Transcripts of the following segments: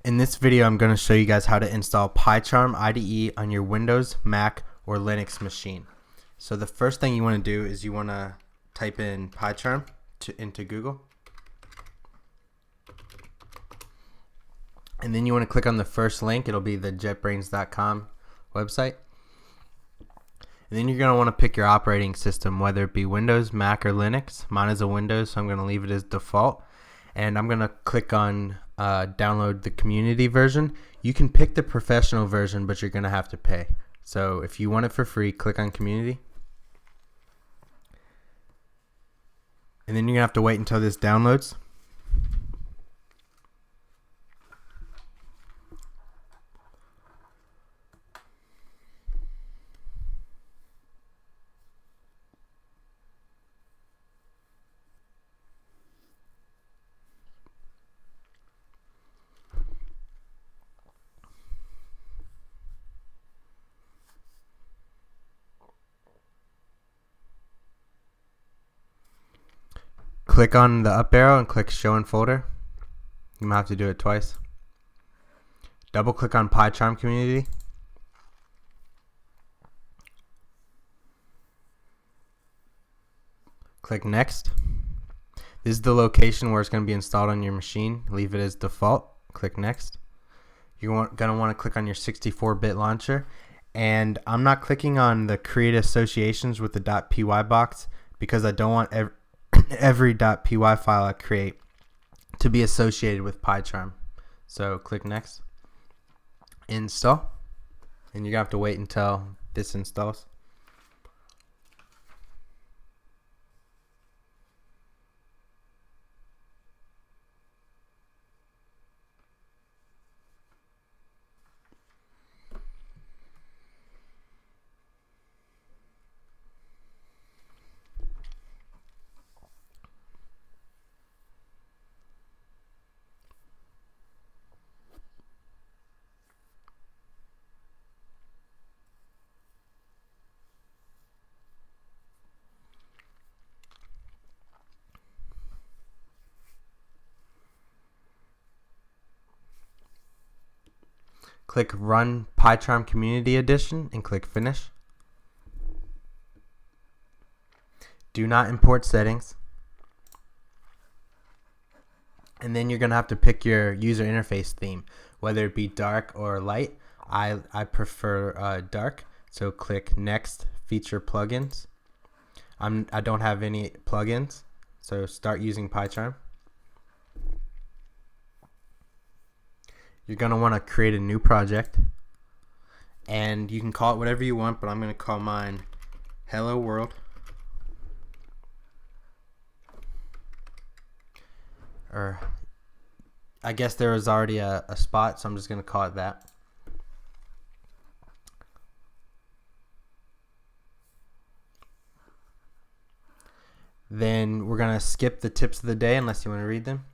In this video, I'm going to show you guys how to install Pycharm IDE on your Windows, Mac, or Linux machine. So the first thing you want to do is you want to type in Pycharm into Google. And then you want to click on the first link. It'll be the jetbrains.com website. And then you're going to want to pick your operating system, whether it be Windows, Mac, or Linux. Mine is a Windows, so I'm going to leave it as default. And I'm going to click on download the community version. You can pick the professional version, but you're going to have to pay. So if you want it for free, click on community. And then you're going to have to wait until this downloads. Click on the up arrow and click show in folder. You might have to do it twice. Double click on Pycharm community. Click next. This is the location where it's going to be installed on your machine. Leave it as default. Click next. You're going to want to click on your 64-bit launcher. And I'm not clicking on the create associations with the .py box because I don't want every .py file I create to be associated with Pycharm. So click next. Install. And you're going to have to wait until this installs. Click Run Pycharm Community Edition and click Finish. Do not import settings. And then you're going to have to pick your user interface theme, whether it be dark or light. I prefer dark, so click Next Feature Plugins. I don't have any plugins, so start using Pycharm. You're going to want to create a new project, and you can call it whatever you want, but I'm going to call mine Hello World. Or I guess there was already a spot, so I'm just going to call it that. Then we're going to skip the tips of the day unless you want to read them.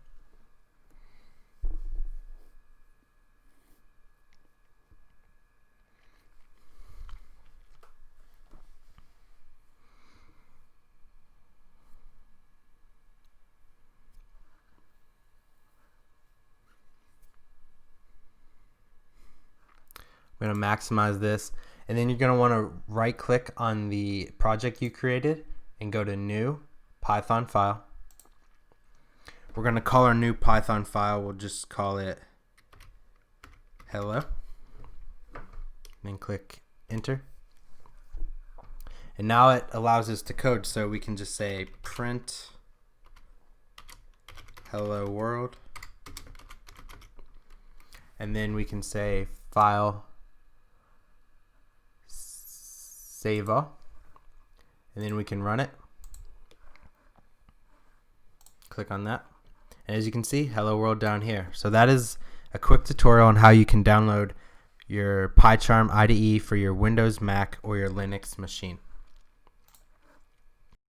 I'm going to maximize this, and then you're going to want to right click on the project you created and go to New Python File. We're going to call our new Python file, we'll just call it Hello, then click Enter. And now it allows us to code, so we can just say print Hello World, and then we can say file save all, and then we can run it. Click on that, and as you can see, Hello World down here. So that is a quick tutorial on how you can download your Pycharm IDE for your Windows, Mac, or your Linux machine.